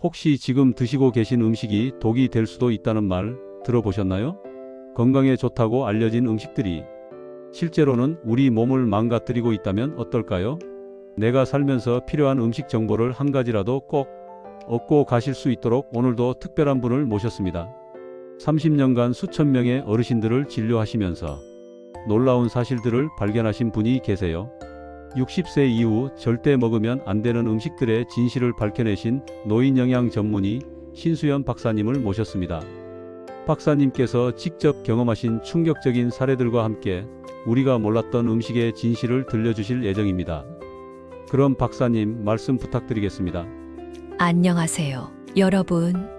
혹시 지금 드시고 계신 음식이 독이 될 수도 있다는 말 들어보셨나요? 건강에 좋다고 알려진 음식들이 실제로는 우리 몸을 망가뜨리고 있다면 어떨까요? 내가 살면서 필요한 음식 정보를 한 가지라도 꼭 얻고 가실 수 있도록 오늘도 특별한 분을 모셨습니다. 30년간 수천 명의 어르신들을 진료하시면서 놀라운 사실들을 발견하신 분이 계세요. 60세 이후 절대 먹으면 안 되는 음식들의 진실을 밝혀내신 노인영양 전문의 신수연 박사님을 모셨습니다. 박사님께서 직접 경험하신 충격적인 사례들과 함께 우리가 몰랐던 음식의 진실을 들려주실 예정입니다. 그럼 박사님 말씀 부탁드리겠습니다. 안녕하세요, 여러분.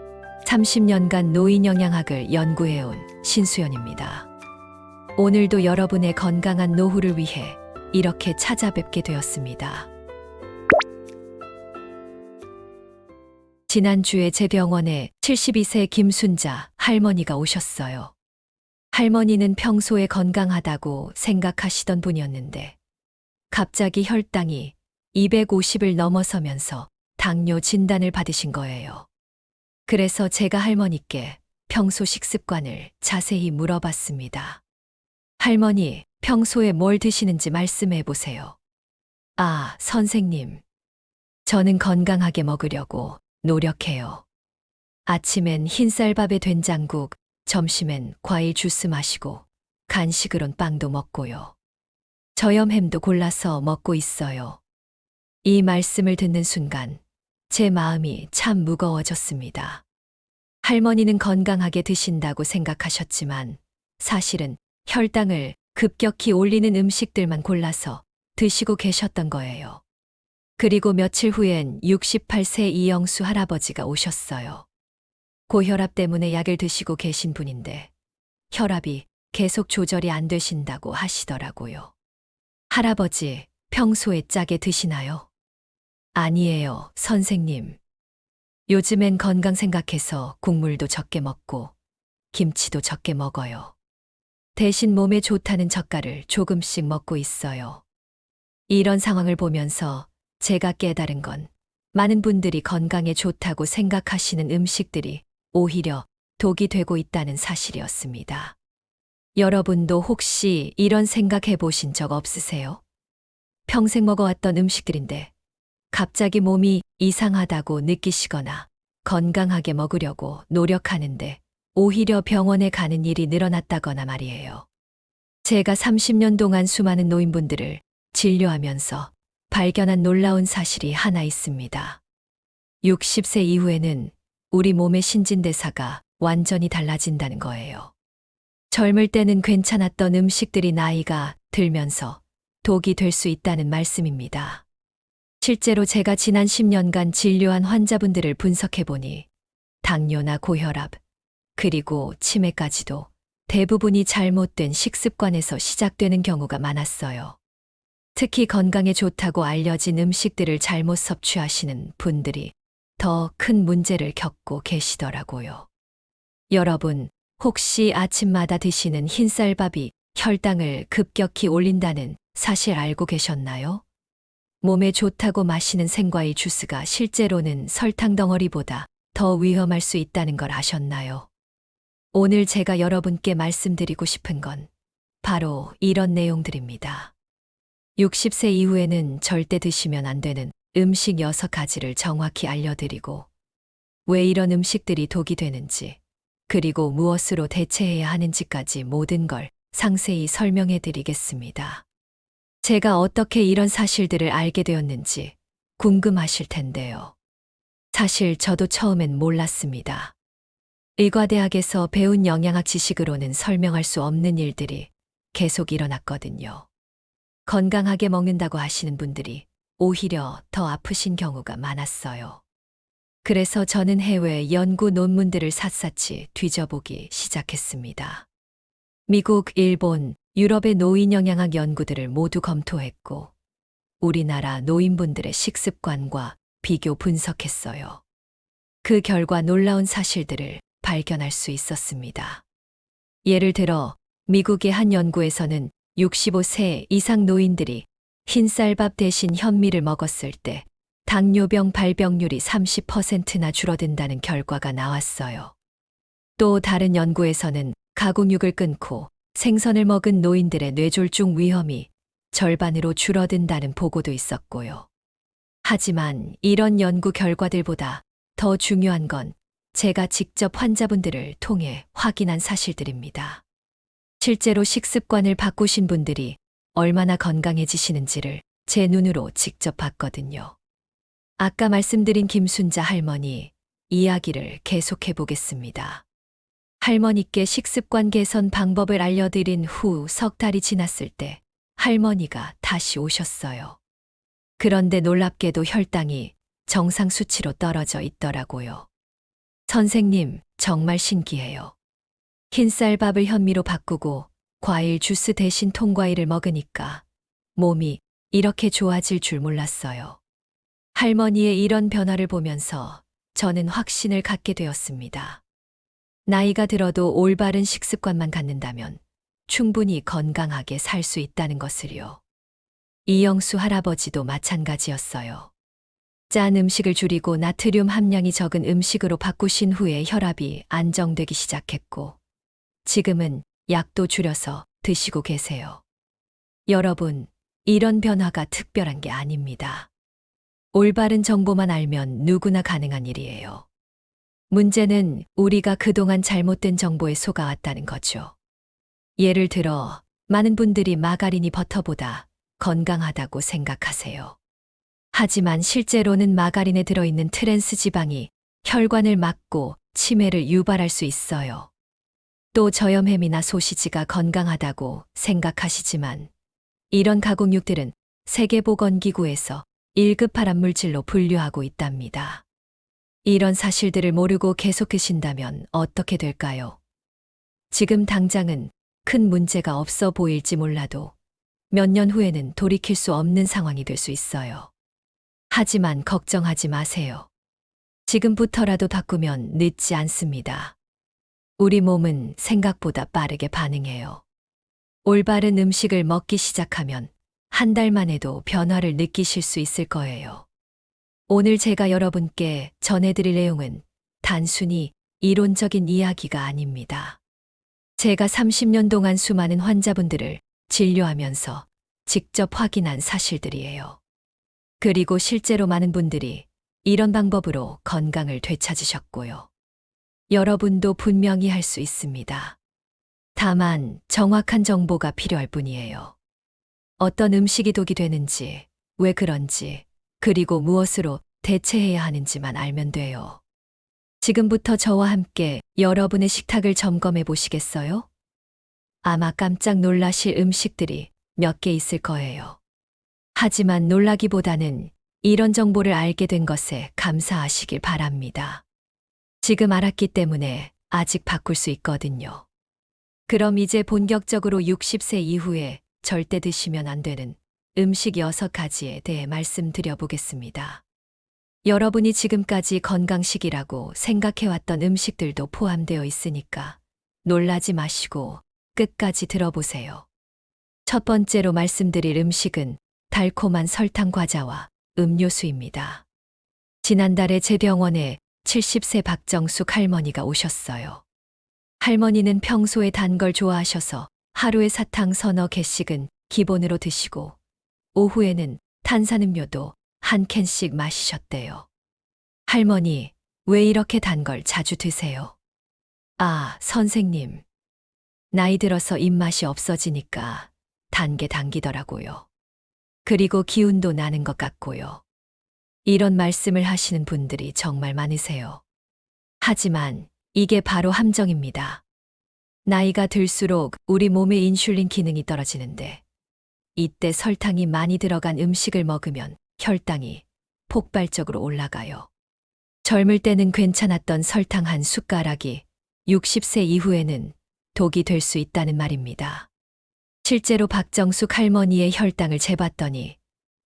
30년간 노인영양학을 연구해온 신수연입니다. 오늘도 여러분의 건강한 노후를 위해 이렇게 찾아뵙게 되었습니다. 지난주에 제 병원에 72세 김순자 할머니가 오셨어요. 할머니는 평소에 건강하다고 생각하시던 분이었는데 갑자기 혈당이 250을 넘어서면서 당뇨 진단을 받으신 거예요. 그래서 제가 할머니께 평소 식습관을 자세히 물어봤습니다. 할머니, 평소에 뭘 드시는지 말씀해 보세요. 아, 선생님. 저는 건강하게 먹으려고 노력해요. 아침엔 흰쌀밥에 된장국, 점심엔 과일 주스 마시고, 간식으론 빵도 먹고요. 저염햄도 골라서 먹고 있어요. 이 말씀을 듣는 순간 제 마음이 참 무거워졌습니다. 할머니는 건강하게 드신다고 생각하셨지만 사실은 혈당을 급격히 올리는 음식들만 골라서 드시고 계셨던 거예요. 그리고 며칠 후엔 68세 이영수 할아버지가 오셨어요. 고혈압 때문에 약을 드시고 계신 분인데 혈압이 계속 조절이 안 되신다고 하시더라고요. 할아버지, 평소에 짜게 드시나요? 아니에요, 선생님. 요즘엔 건강 생각해서 국물도 적게 먹고 김치도 적게 먹어요. 대신 몸에 좋다는 젓갈을 조금씩 먹고 있어요. 이런 상황을 보면서 제가 깨달은 건 많은 분들이 건강에 좋다고 생각하시는 음식들이 오히려 독이 되고 있다는 사실이었습니다. 여러분도 혹시 이런 생각해 보신 적 없으세요? 평생 먹어왔던 음식들인데 갑자기 몸이 이상하다고 느끼시거나 건강하게 먹으려고 노력하는데 오히려 병원에 가는 일이 늘어났다거나 말이에요. 제가 30년 동안 수많은 노인분들을 진료하면서 발견한 놀라운 사실이 하나 있습니다. 60세 이후에는 우리 몸의 신진대사가 완전히 달라진다는 거예요. 젊을 때는 괜찮았던 음식들이 나이가 들면서 독이 될 수 있다는 말씀입니다. 실제로 제가 지난 10년간 진료한 환자분들을 분석해보니 당뇨나 고혈압, 그리고 치매까지도 대부분이 잘못된 식습관에서 시작되는 경우가 많았어요. 특히 건강에 좋다고 알려진 음식들을 잘못 섭취하시는 분들이 더 큰 문제를 겪고 계시더라고요. 여러분, 혹시 아침마다 드시는 흰쌀밥이 혈당을 급격히 올린다는 사실 알고 계셨나요? 몸에 좋다고 마시는 생과일 주스가 실제로는 설탕 덩어리보다 더 위험할 수 있다는 걸 아셨나요? 오늘 제가 여러분께 말씀드리고 싶은 건 바로 이런 내용들입니다. 60세 이후에는 절대 드시면 안 되는 음식 6가지를 정확히 알려드리고 왜 이런 음식들이 독이 되는지 그리고 무엇으로 대체해야 하는지까지 모든 걸 상세히 설명해 드리겠습니다. 제가 어떻게 이런 사실들을 알게 되었는지 궁금하실 텐데요. 사실 저도 처음엔 몰랐습니다. 의과대학에서 배운 영양학 지식으로는 설명할 수 없는 일들이 계속 일어났거든요. 건강하게 먹는다고 하시는 분들이 오히려 더 아프신 경우가 많았어요. 그래서 저는 해외 연구 논문들을 샅샅이 뒤져보기 시작했습니다. 미국, 일본, 유럽의 노인영양학 연구들을 모두 검토했고 우리나라 노인분들의 식습관과 비교 분석했어요. 그 결과 놀라운 사실들을 발견할 수 있었습니다. 예를 들어 미국의 한 연구에서는 65세 이상 노인들이 흰쌀밥 대신 현미를 먹었을 때 당뇨병 발병률이 30%나 줄어든다는 결과가 나왔어요. 또 다른 연구에서는 가공육을 끊고 생선을 먹은 노인들의 뇌졸중 위험이 절반으로 줄어든다는 보고도 있었고요. 하지만 이런 연구 결과들보다 더 중요한 건 제가 직접 환자분들을 통해 확인한 사실들입니다. 실제로 식습관을 바꾸신 분들이 얼마나 건강해지시는지를 제 눈으로 직접 봤거든요. 아까 말씀드린 김순자 할머니 이야기를 계속해 보겠습니다. 할머니께 식습관 개선 방법을 알려드린 후 석 달이 지났을 때 할머니가 다시 오셨어요. 그런데 놀랍게도 혈당이 정상 수치로 떨어져 있더라고요. 선생님, 정말 신기해요. 흰쌀밥을 현미로 바꾸고 과일 주스 대신 통과일을 먹으니까 몸이 이렇게 좋아질 줄 몰랐어요. 할머니의 이런 변화를 보면서 저는 확신을 갖게 되었습니다. 나이가 들어도 올바른 식습관만 갖는다면 충분히 건강하게 살 수 있다는 것을요. 이영수 할아버지도 마찬가지였어요. 짠 음식을 줄이고 나트륨 함량이 적은 음식으로 바꾸신 후에 혈압이 안정되기 시작했고, 지금은 약도 줄여서 드시고 계세요. 여러분, 이런 변화가 특별한 게 아닙니다. 올바른 정보만 알면 누구나 가능한 일이에요. 문제는 우리가 그동안 잘못된 정보에 속아왔다는 거죠. 예를 들어, 많은 분들이 마가린이 버터보다 건강하다고 생각하세요. 하지만 실제로는 마가린에 들어있는 트랜스 지방이 혈관을 막고 치매를 유발할 수 있어요. 또 저염햄이나 소시지가 건강하다고 생각하시지만 이런 가공육들은 세계보건기구에서 1급 발암물질로 분류하고 있답니다. 이런 사실들을 모르고 계속 드신다면 어떻게 될까요? 지금 당장은 큰 문제가 없어 보일지 몰라도 몇 년 후에는 돌이킬 수 없는 상황이 될 수 있어요. 하지만 걱정하지 마세요. 지금부터라도 바꾸면 늦지 않습니다. 우리 몸은 생각보다 빠르게 반응해요. 올바른 음식을 먹기 시작하면 한 달만 해도 변화를 느끼실 수 있을 거예요. 오늘 제가 여러분께 전해드릴 내용은 단순히 이론적인 이야기가 아닙니다. 제가 30년 동안 수많은 환자분들을 진료하면서 직접 확인한 사실들이에요. 그리고 실제로 많은 분들이 이런 방법으로 건강을 되찾으셨고요. 여러분도 분명히 할 수 있습니다. 다만 정확한 정보가 필요할 뿐이에요. 어떤 음식이 독이 되는지, 왜 그런지, 그리고 무엇으로 대체해야 하는지만 알면 돼요. 지금부터 저와 함께 여러분의 식탁을 점검해 보시겠어요? 아마 깜짝 놀라실 음식들이 몇 개 있을 거예요. 하지만 놀라기보다는 이런 정보를 알게 된 것에 감사하시길 바랍니다. 지금 알았기 때문에 아직 바꿀 수 있거든요. 그럼 이제 본격적으로 60세 이후에 절대 드시면 안 되는 음식 6가지에 대해 말씀드려 보겠습니다. 여러분이 지금까지 건강식이라고 생각해왔던 음식들도 포함되어 있으니까 놀라지 마시고 끝까지 들어보세요. 첫 번째로 말씀드릴 음식은 달콤한 설탕 과자와 음료수입니다. 지난달에 제 병원에 70세 박정숙 할머니가 오셨어요. 할머니는 평소에 단 걸 좋아하셔서 하루에 사탕 서너 개씩은 기본으로 드시고 오후에는 탄산음료도 한 캔씩 마시셨대요. 할머니, 왜 이렇게 단 걸 자주 드세요? 아, 선생님. 나이 들어서 입맛이 없어지니까 단 게 당기더라고요. 그리고 기운도 나는 것 같고요. 이런 말씀을 하시는 분들이 정말 많으세요. 하지만 이게 바로 함정입니다. 나이가 들수록 우리 몸의 인슐린 기능이 떨어지는데 이때 설탕이 많이 들어간 음식을 먹으면 혈당이 폭발적으로 올라가요. 젊을 때는 괜찮았던 설탕 한 숟가락이 60세 이후에는 독이 될 수 있다는 말입니다. 실제로 박정숙 할머니의 혈당을 재봤더니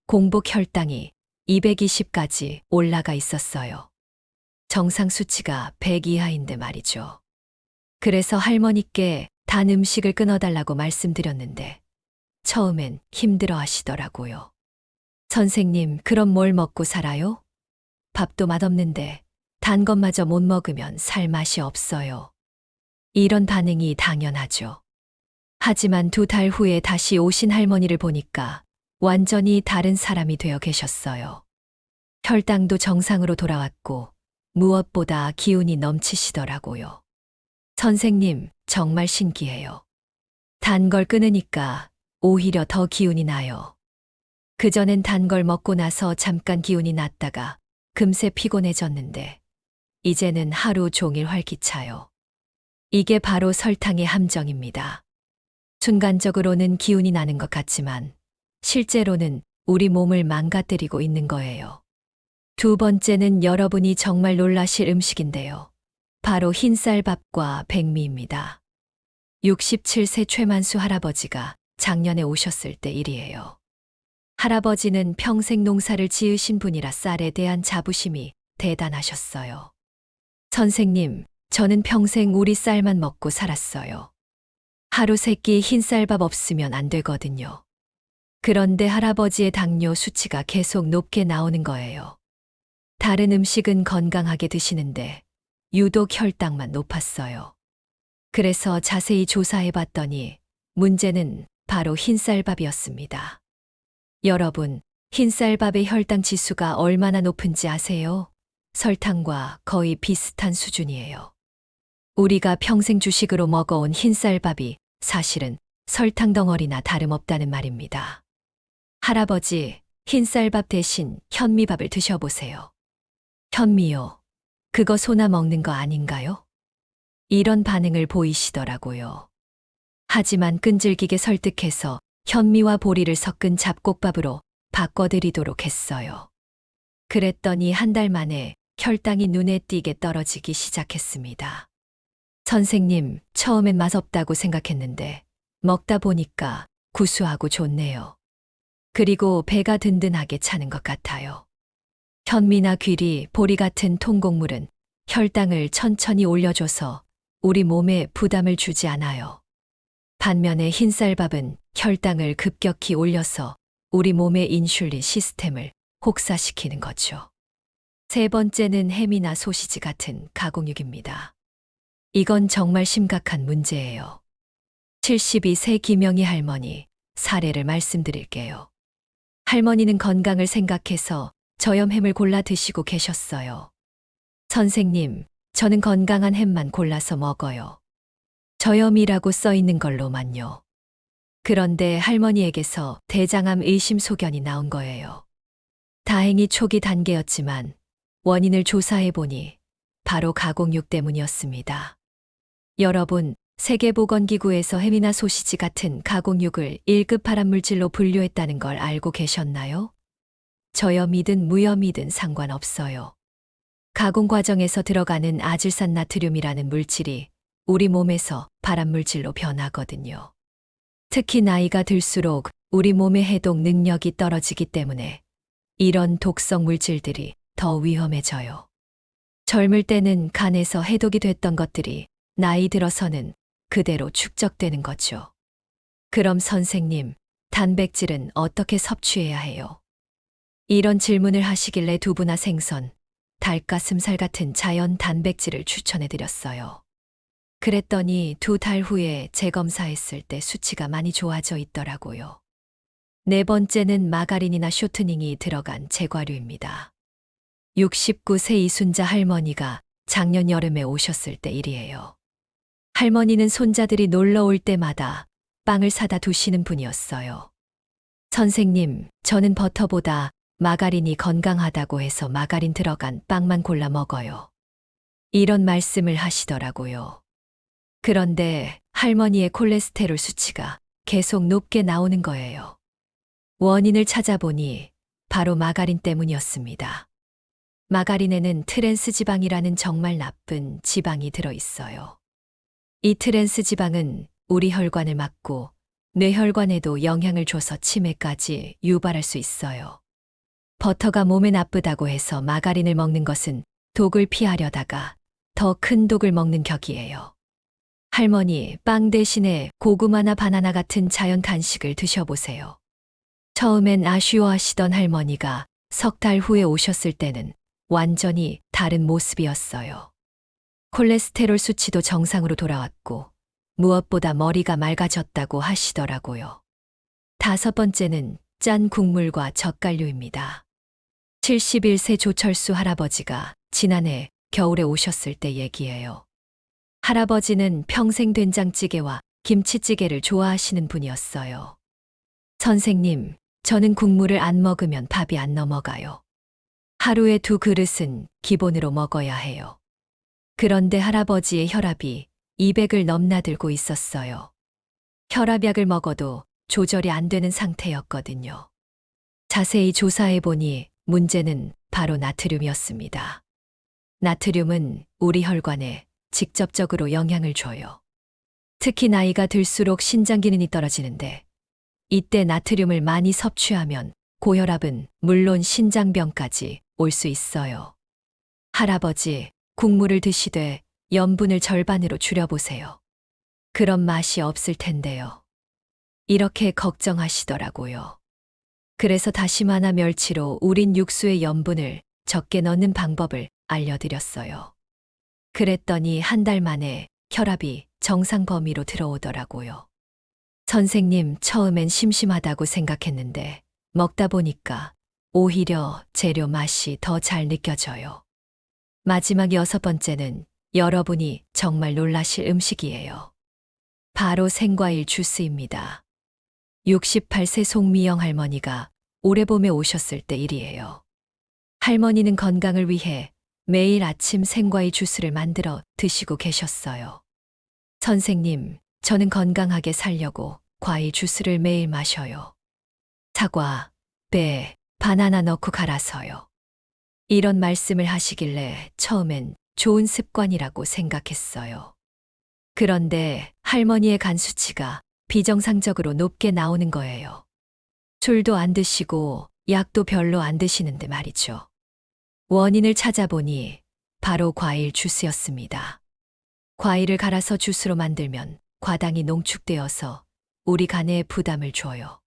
공복 혈당이 220까지 올라가 있었어요. 정상 수치가 100 이하인데 말이죠. 그래서 할머니께 단 음식을 끊어달라고 말씀드렸는데 처음엔 힘들어 하시더라고요. 선생님, 그럼 뭘 먹고 살아요? 밥도 맛없는데 단 것마저 못 먹으면 살 맛이 없어요. 이런 반응이 당연하죠. 하지만 2달 후에 다시 오신 할머니를 보니까 완전히 다른 사람이 되어 계셨어요. 혈당도 정상으로 돌아왔고 무엇보다 기운이 넘치시더라고요. 선생님, 정말 신기해요. 단 걸 끊으니까 오히려 더 기운이 나요. 그전엔 단 걸 먹고 나서 잠깐 기운이 났다가 금세 피곤해졌는데 이제는 하루 종일 활기차요. 이게 바로 설탕의 함정입니다. 순간적으로는 기운이 나는 것 같지만 실제로는 우리 몸을 망가뜨리고 있는 거예요. 두 번째는 여러분이 정말 놀라실 음식인데요. 바로 흰쌀밥과 백미입니다. 67세 최만수 할아버지가 작년에 오셨을 때 일이에요. 할아버지는 평생 농사를 지으신 분이라 쌀에 대한 자부심이 대단하셨어요. 선생님, 저는 평생 우리 쌀만 먹고 살았어요. 하루 3끼 흰쌀밥 없으면 안 되거든요. 그런데 할아버지의 당뇨 수치가 계속 높게 나오는 거예요. 다른 음식은 건강하게 드시는데 유독 혈당만 높았어요. 그래서 자세히 조사해 봤더니 문제는 바로 흰쌀밥이었습니다. 여러분, 흰쌀밥의 혈당 지수가 얼마나 높은지 아세요? 설탕과 거의 비슷한 수준이에요. 우리가 평생 주식으로 먹어온 흰쌀밥이 사실은 설탕 덩어리나 다름없다는 말입니다. 할아버지, 흰쌀밥 대신 현미밥을 드셔보세요. 현미요? 그거 소나 먹는 거 아닌가요? 이런 반응을 보이시더라고요. 하지만 끈질기게 설득해서 현미와 보리를 섞은 잡곡밥으로 바꿔드리도록 했어요. 그랬더니 1달 만에 혈당이 눈에 띄게 떨어지기 시작했습니다. 선생님, 처음엔 맛없다고 생각했는데 먹다 보니까 구수하고 좋네요. 그리고 배가 든든하게 차는 것 같아요. 현미나 귀리, 보리 같은 통곡물은 혈당을 천천히 올려줘서 우리 몸에 부담을 주지 않아요. 반면에 흰쌀밥은 혈당을 급격히 올려서 우리 몸의 인슐린 시스템을 혹사시키는 거죠. 세 번째는 햄이나 소시지 같은 가공육입니다. 이건 정말 심각한 문제예요. 72세 김영희 할머니 사례를 말씀드릴게요. 할머니는 건강을 생각해서 저염햄을 골라 드시고 계셨어요. 선생님, 저는 건강한 햄만 골라서 먹어요. 저염이라고 써 있는 걸로만요. 그런데 할머니에게서 대장암 의심 소견이 나온 거예요. 다행히 초기 단계였지만 원인을 조사해 보니 바로 가공육 때문이었습니다. 여러분, 세계보건기구에서 햄이나 소시지 같은 가공육을 1급 발암물질로 분류했다는 걸 알고 계셨나요? 저염이든 무염이든 상관없어요. 가공 과정에서 들어가는 아질산 나트륨이라는 물질이 우리 몸에서 발암물질로 변하거든요. 특히 나이가 들수록 우리 몸의 해독 능력이 떨어지기 때문에 이런 독성 물질들이 더 위험해져요. 젊을 때는 간에서 해독이 됐던 것들이 나이 들어서는 그대로 축적되는 거죠. 그럼 선생님, 단백질은 어떻게 섭취해야 해요? 이런 질문을 하시길래 두부나 생선, 닭가슴살 같은 자연 단백질을 추천해드렸어요. 그랬더니 2달 후에 재검사했을 때 수치가 많이 좋아져 있더라고요. 네 번째는 마가린이나 쇼트닝이 들어간 제과류입니다. 69세 이순자 할머니가 작년 여름에 오셨을 때 일이에요. 할머니는 손자들이 놀러 올 때마다 빵을 사다 두시는 분이었어요. 선생님, 저는 버터보다 마가린이 건강하다고 해서 마가린 들어간 빵만 골라 먹어요. 이런 말씀을 하시더라고요. 그런데 할머니의 콜레스테롤 수치가 계속 높게 나오는 거예요. 원인을 찾아보니 바로 마가린 때문이었습니다. 마가린에는 트랜스 지방이라는 정말 나쁜 지방이 들어있어요. 이 트랜스 지방은 우리 혈관을 막고 뇌혈관에도 영향을 줘서 치매까지 유발할 수 있어요. 버터가 몸에 나쁘다고 해서 마가린을 먹는 것은 독을 피하려다가 더 큰 독을 먹는 격이에요. 할머니, 빵 대신에 고구마나 바나나 같은 자연 간식을 드셔보세요. 처음엔 아쉬워하시던 할머니가 석 달 후에 오셨을 때는 완전히 다른 모습이었어요. 콜레스테롤 수치도 정상으로 돌아왔고 무엇보다 머리가 맑아졌다고 하시더라고요. 다섯 번째는 짠 국물과 젓갈류입니다. 71세 조철수 할아버지가 지난해 겨울에 오셨을 때 얘기예요. 할아버지는 평생 된장찌개와 김치찌개를 좋아하시는 분이었어요. 선생님, 저는 국물을 안 먹으면 밥이 안 넘어가요. 하루에 2그릇은 기본으로 먹어야 해요. 그런데 할아버지의 혈압이 200을 넘나들고 있었어요. 혈압약을 먹어도 조절이 안 되는 상태였거든요. 자세히 조사해 보니 문제는 바로 나트륨이었습니다. 나트륨은 우리 혈관에 직접적으로 영향을 줘요. 특히 나이가 들수록 신장 기능이 떨어지는데 이때 나트륨을 많이 섭취하면 고혈압은 물론 신장병까지 올 수 있어요. 할아버지, 국물을 드시되 염분을 절반으로 줄여보세요. 그런 맛이 없을 텐데요. 이렇게 걱정하시더라고요. 그래서 다시마나 멸치로 우린 육수의 염분을 적게 넣는 방법을 알려드렸어요. 그랬더니 한 달 만에 혈압이 정상 범위로 들어오더라고요. 선생님, 처음엔 심심하다고 생각했는데 먹다 보니까 오히려 재료 맛이 더 잘 느껴져요. 마지막 6번째는 여러분이 정말 놀라실 음식이에요. 바로 생과일 주스입니다. 68세 송미영 할머니가 올해 봄에 오셨을 때 일이에요. 할머니는 건강을 위해 매일 아침 생과일 주스를 만들어 드시고 계셨어요. 선생님, 저는 건강하게 살려고 과일 주스를 매일 마셔요. 사과, 배, 바나나 넣고 갈아서요. 이런 말씀을 하시길래 처음엔 좋은 습관이라고 생각했어요. 그런데 할머니의 간 수치가 비정상적으로 높게 나오는 거예요. 술도 안 드시고 약도 별로 안 드시는데 말이죠. 원인을 찾아보니 바로 과일 주스였습니다. 과일을 갈아서 주스로 만들면 과당이 농축되어서 우리 간에 부담을 줘요.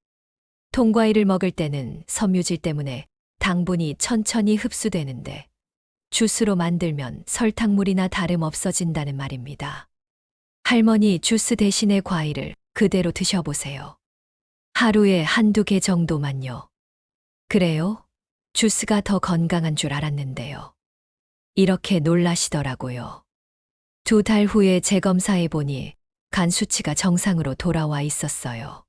통과일을 먹을 때는 섬유질 때문에 당분이 천천히 흡수되는데 주스로 만들면 설탕물이나 다름 없어진다는 말입니다. 할머니, 주스 대신에 과일을 그대로 드셔보세요. 하루에 1~2개 정도만요. 그래요? 주스가 더 건강한 줄 알았는데요. 이렇게 놀라시더라고요. 2달 후에 재검사해 보니 간 수치가 정상으로 돌아와 있었어요.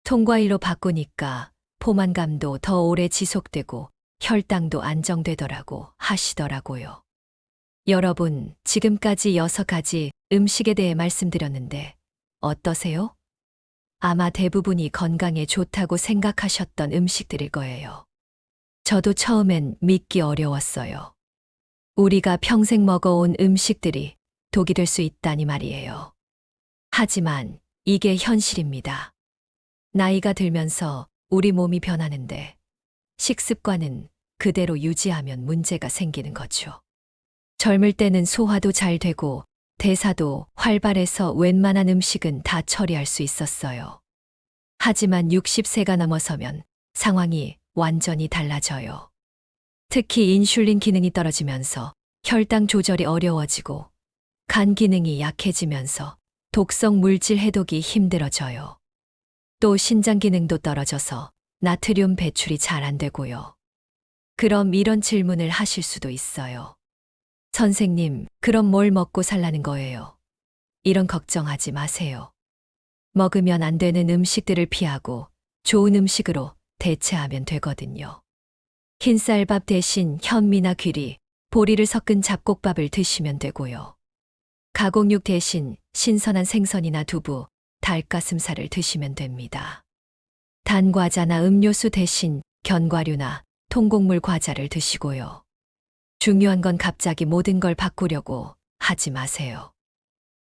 통과일로 바꾸니까 포만감도 더 오래 지속되고 혈당도 안정되더라고 하시더라고요. 여러분, 지금까지 6가지 음식에 대해 말씀드렸는데 어떠세요? 아마 대부분이 건강에 좋다고 생각하셨던 음식들일 거예요. 저도 처음엔 믿기 어려웠어요. 우리가 평생 먹어온 음식들이 독이 될 수 있다니 말이에요. 하지만 이게 현실입니다. 나이가 들면서 우리 몸이 변하는데 식습관은 그대로 유지하면 문제가 생기는 거죠. 젊을 때는 소화도 잘 되고 대사도 활발해서 웬만한 음식은 다 처리할 수 있었어요. 하지만 60세가 넘어서면 상황이 완전히 달라져요. 특히 인슐린 기능이 떨어지면서 혈당 조절이 어려워지고 간 기능이 약해지면서 독성 물질 해독이 힘들어져요. 또 신장 기능도 떨어져서 나트륨 배출이 잘 안 되고요. 그럼 이런 질문을 하실 수도 있어요. 선생님, 그럼 뭘 먹고 살라는 거예요? 이런 걱정하지 마세요. 먹으면 안 되는 음식들을 피하고 좋은 음식으로 대체하면 되거든요. 흰쌀밥 대신 현미나 귀리, 보리를 섞은 잡곡밥을 드시면 되고요. 가공육 대신 신선한 생선이나 두부, 닭가슴살을 드시면 됩니다. 단 과자나 음료수 대신 견과류나 통곡물 과자를 드시고요. 중요한 건 갑자기 모든 걸 바꾸려고 하지 마세요.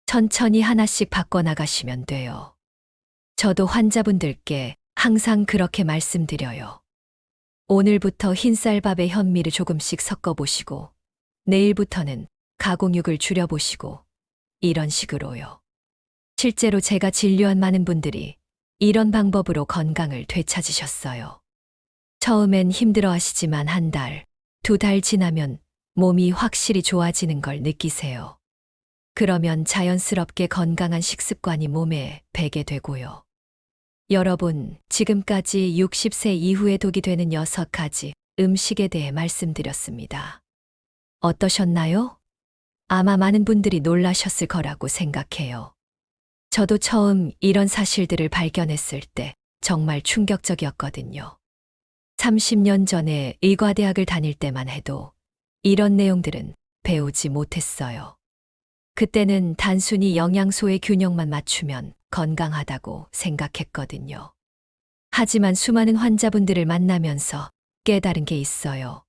천천히 하나씩 바꿔나가시면 돼요. 저도 환자분들께 항상 그렇게 말씀드려요. 오늘부터 흰쌀밥에 현미를 조금씩 섞어보시고 내일부터는 가공육을 줄여보시고 이런 식으로요. 실제로 제가 진료한 많은 분들이 이런 방법으로 건강을 되찾으셨어요. 처음엔 힘들어 하시지만 한 달, 두 달 지나면 몸이 확실히 좋아지는 걸 느끼세요. 그러면 자연스럽게 건강한 식습관이 몸에 배게 되고요. 여러분, 지금까지 60세 이후에 독이 되는 6가지 음식에 대해 말씀드렸습니다. 어떠셨나요? 아마 많은 분들이 놀라셨을 거라고 생각해요. 저도 처음 이런 사실들을 발견했을 때 정말 충격적이었거든요. 30년 전에 의과대학을 다닐 때만 해도 이런 내용들은 배우지 못했어요. 그때는 단순히 영양소의 균형만 맞추면 건강하다고 생각했거든요. 하지만 수많은 환자분들을 만나면서 깨달은 게 있어요.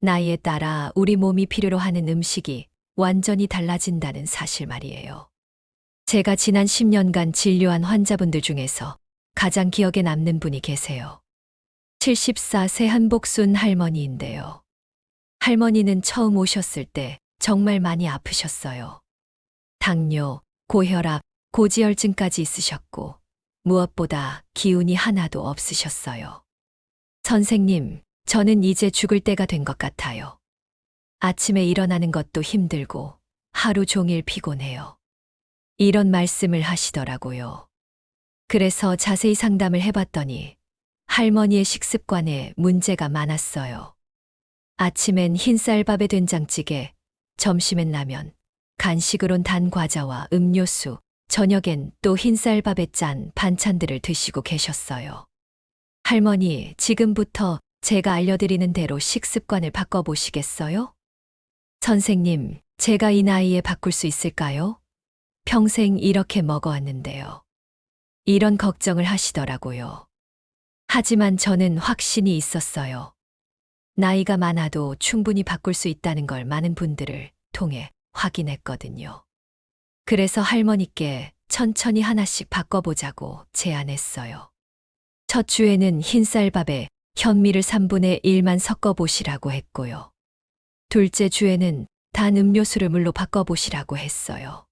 나이에 따라 우리 몸이 필요로 하는 음식이 완전히 달라진다는 사실 말이에요. 제가 지난 10년간 진료한 환자분들 중에서 가장 기억에 남는 분이 계세요. 74세 한복순 할머니인데요. 할머니는 처음 오셨을 때 정말 많이 아프셨어요. 당뇨, 고혈압, 고지혈증까지 있으셨고 무엇보다 기운이 하나도 없으셨어요. 선생님, 저는 이제 죽을 때가 된 것 같아요. 아침에 일어나는 것도 힘들고 하루 종일 피곤해요. 이런 말씀을 하시더라고요. 그래서 자세히 상담을 해봤더니 할머니의 식습관에 문제가 많았어요. 아침엔 흰쌀밥에 된장찌개, 점심엔 라면, 간식으론 단 과자와 음료수, 저녁엔 또 흰쌀밥에 짠 반찬들을 드시고 계셨어요. 할머니, 지금부터 제가 알려드리는 대로 식습관을 바꿔보시겠어요? 선생님, 제가 이 나이에 바꿀 수 있을까요? 평생 이렇게 먹어왔는데요. 이런 걱정을 하시더라고요. 하지만 저는 확신이 있었어요. 나이가 많아도 충분히 바꿀 수 있다는 걸 많은 분들을 통해 확인했거든요. 그래서 할머니께 천천히 하나씩 바꿔보자고 제안했어요. 첫 주에는 흰쌀밥에 현미를 3분의 1만 섞어보시라고 했고요. 둘째 주에는 단 음료수를 물로 바꿔보시라고 했어요.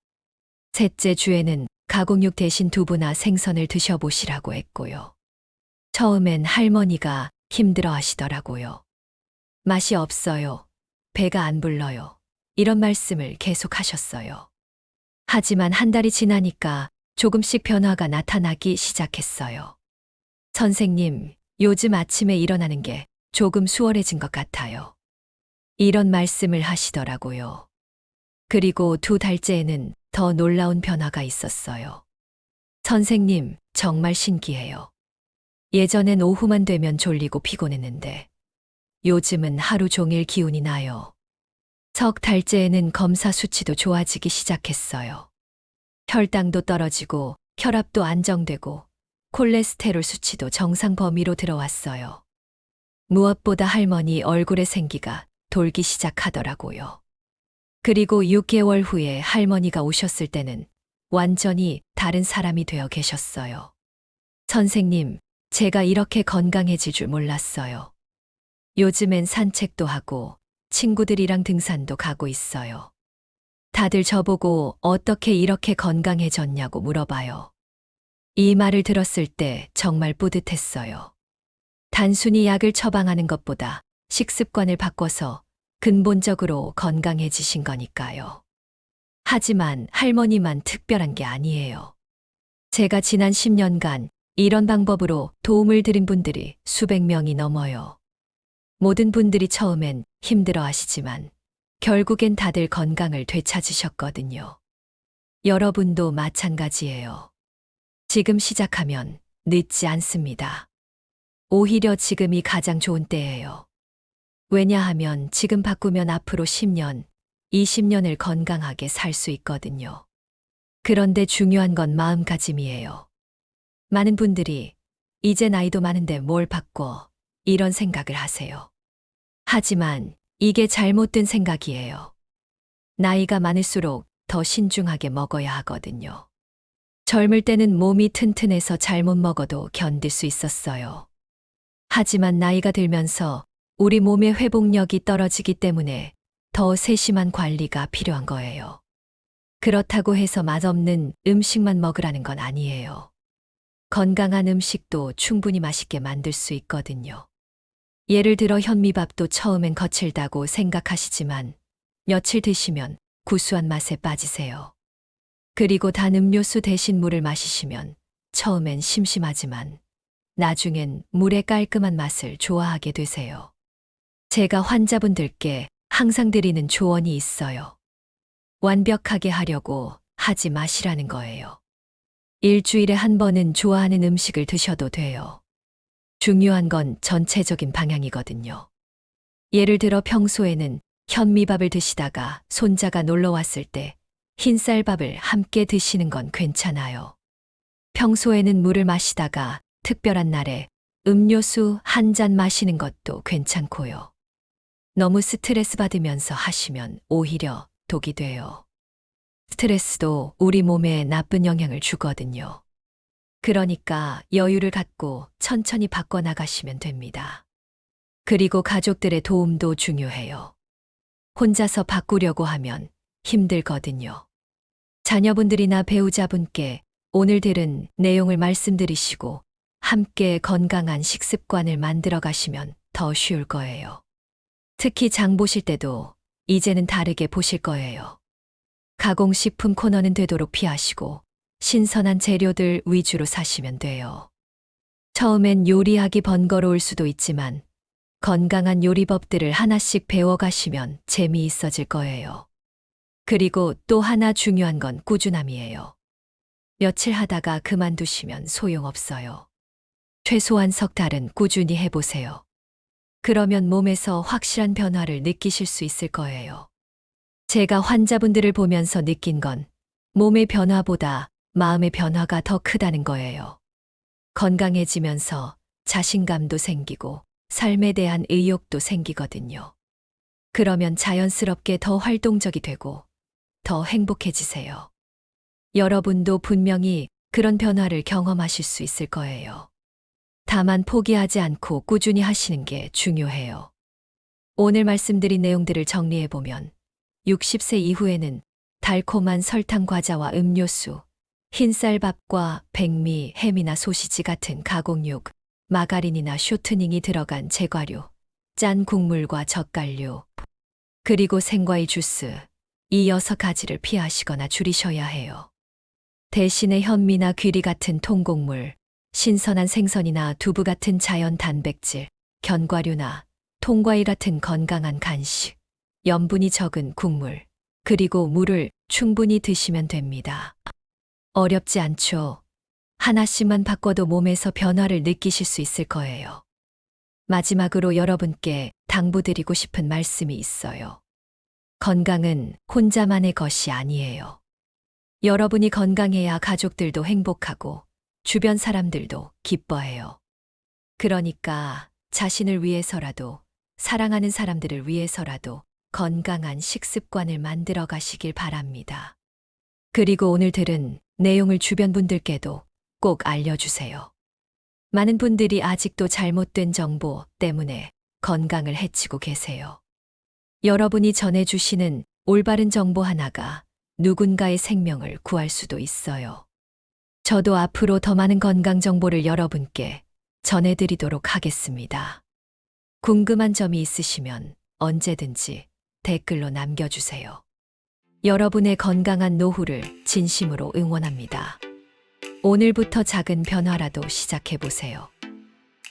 셋째 주에는 가공육 대신 두부나 생선을 드셔보시라고 했고요. 처음엔 할머니가 힘들어 하시더라고요. 맛이 없어요. 배가 안 불러요. 이런 말씀을 계속 하셨어요. 하지만 한 달이 지나니까 조금씩 변화가 나타나기 시작했어요. 선생님, 요즘 아침에 일어나는 게 조금 수월해진 것 같아요. 이런 말씀을 하시더라고요. 그리고 두 달째에는 더 놀라운 변화가 있었어요. 선생님, 정말 신기해요. 예전엔 오후만 되면 졸리고 피곤했는데 요즘은 하루 종일 기운이 나요. 석 달째에는 검사 수치도 좋아지기 시작했어요. 혈당도 떨어지고 혈압도 안정되고 콜레스테롤 수치도 정상 범위로 들어왔어요. 무엇보다 할머니 얼굴에 생기가 돌기 시작하더라고요. 그리고 6개월 후에 할머니가 오셨을 때는 완전히 다른 사람이 되어 계셨어요. 선생님, 제가 이렇게 건강해질 줄 몰랐어요. 요즘엔 산책도 하고 친구들이랑 등산도 가고 있어요. 다들 저보고 어떻게 이렇게 건강해졌냐고 물어봐요. 이 말을 들었을 때 정말 뿌듯했어요. 단순히 약을 처방하는 것보다 식습관을 바꿔서 근본적으로 건강해지신 거니까요. 하지만 할머니만 특별한 게 아니에요. 제가 지난 10년간 이런 방법으로 도움을 드린 분들이 수백 명이 넘어요. 모든 분들이 처음엔 힘들어 하시지만 결국엔 다들 건강을 되찾으셨거든요. 여러분도 마찬가지예요. 지금 시작하면 늦지 않습니다. 오히려 지금이 가장 좋은 때예요. 왜냐하면 지금 바꾸면 앞으로 10년, 20년을 건강하게 살 수 있거든요. 그런데 중요한 건 마음가짐이에요. 많은 분들이 이제 나이도 많은데 뭘 바꿔 이런 생각을 하세요. 하지만 이게 잘못된 생각이에요. 나이가 많을수록 더 신중하게 먹어야 하거든요. 젊을 때는 몸이 튼튼해서 잘못 먹어도 견딜 수 있었어요. 하지만 나이가 들면서 우리 몸의 회복력이 떨어지기 때문에 더 세심한 관리가 필요한 거예요. 그렇다고 해서 맛없는 음식만 먹으라는 건 아니에요. 건강한 음식도 충분히 맛있게 만들 수 있거든요. 예를 들어 현미밥도 처음엔 거칠다고 생각하시지만 며칠 드시면 구수한 맛에 빠지세요. 그리고 단 음료수 대신 물을 마시시면 처음엔 심심하지만 나중엔 물의 깔끔한 맛을 좋아하게 되세요. 제가 환자분들께 항상 드리는 조언이 있어요. 완벽하게 하려고 하지 마시라는 거예요. 일주일에 한 번은 좋아하는 음식을 드셔도 돼요. 중요한 건 전체적인 방향이거든요. 예를 들어 평소에는 현미밥을 드시다가 손자가 놀러 왔을 때 흰쌀밥을 함께 드시는 건 괜찮아요. 평소에는 물을 마시다가 특별한 날에 음료수 한 잔 마시는 것도 괜찮고요. 너무 스트레스 받으면서 하시면 오히려 독이 돼요. 스트레스도 우리 몸에 나쁜 영향을 주거든요. 그러니까 여유를 갖고 천천히 바꿔나가시면 됩니다. 그리고 가족들의 도움도 중요해요. 혼자서 바꾸려고 하면 힘들거든요. 자녀분들이나 배우자분께 오늘 들은 내용을 말씀드리시고 함께 건강한 식습관을 만들어 가시면 더 쉬울 거예요. 특히 장 보실 때도 이제는 다르게 보실 거예요. 가공식품 코너는 되도록 피하시고 신선한 재료들 위주로 사시면 돼요. 처음엔 요리하기 번거로울 수도 있지만 건강한 요리법들을 하나씩 배워가시면 재미있어질 거예요. 그리고 또 하나 중요한 건 꾸준함이에요. 며칠 하다가 그만두시면 소용없어요. 최소한 석 달은 꾸준히 해보세요. 그러면 몸에서 확실한 변화를 느끼실 수 있을 거예요. 제가 환자분들을 보면서 느낀 건 몸의 변화보다 마음의 변화가 더 크다는 거예요. 건강해지면서 자신감도 생기고 삶에 대한 의욕도 생기거든요. 그러면 자연스럽게 더 활동적이 되고 더 행복해지세요. 여러분도 분명히 그런 변화를 경험하실 수 있을 거예요. 다만 포기하지 않고 꾸준히 하시는 게 중요해요. 오늘 말씀드린 내용들을 정리해보면 60세 이후에는 달콤한 설탕 과자와 음료수, 흰쌀밥과 백미, 햄이나 소시지 같은 가공육, 마가린이나 쇼트닝이 들어간 제과류, 짠 국물과 젓갈류, 그리고 생과일 주스, 이 6가지를 피하시거나 줄이셔야 해요. 대신에 현미나 귀리 같은 통곡물, 신선한 생선이나 두부 같은 자연 단백질, 견과류나 통과일 같은 건강한 간식, 염분이 적은 국물, 그리고 물을 충분히 드시면 됩니다. 어렵지 않죠? 하나씩만 바꿔도 몸에서 변화를 느끼실 수 있을 거예요. 마지막으로 여러분께 당부드리고 싶은 말씀이 있어요. 건강은 혼자만의 것이 아니에요. 여러분이 건강해야 가족들도 행복하고 주변 사람들도 기뻐해요. 그러니까 자신을 위해서라도, 사랑하는 사람들을 위해서라도 건강한 식습관을 만들어 가시길 바랍니다. 그리고 오늘 들은 내용을 주변 분들께도 꼭 알려주세요. 많은 분들이 아직도 잘못된 정보 때문에 건강을 해치고 계세요. 여러분이 전해주시는 올바른 정보 하나가 누군가의 생명을 구할 수도 있어요. 저도 앞으로 더 많은 건강 정보를 여러분께 전해드리도록 하겠습니다. 궁금한 점이 있으시면 언제든지 댓글로 남겨주세요. 여러분의 건강한 노후를 진심으로 응원합니다. 오늘부터 작은 변화라도 시작해보세요.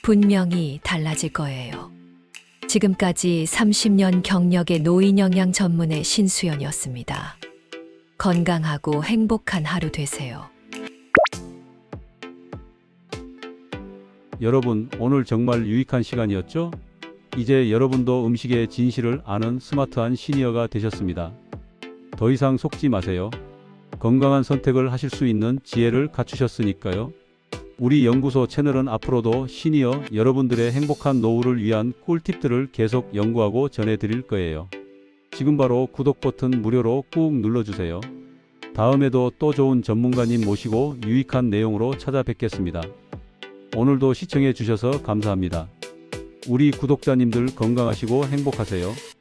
분명히 달라질 거예요. 지금까지 30년 경력의 노인영양 전문의 신수연이었습니다. 건강하고 행복한 하루 되세요. 여러분, 오늘 정말 유익한 시간이었죠? 이제 여러분도 음식의 진실을 아는 스마트한 시니어가 되셨습니다. 더 이상 속지 마세요. 건강한 선택을 하실 수 있는 지혜를 갖추셨으니까요. 우리 연구소 채널은 앞으로도 시니어 여러분들의 행복한 노후를 위한 꿀팁들을 계속 연구하고 전해드릴 거예요. 지금 바로 구독 버튼 무료로 꾹 눌러주세요. 다음에도 또 좋은 전문가님 모시고 유익한 내용으로 찾아뵙겠습니다. 오늘도 시청해 주셔서 감사합니다. 우리 구독자님들 건강하시고 행복하세요.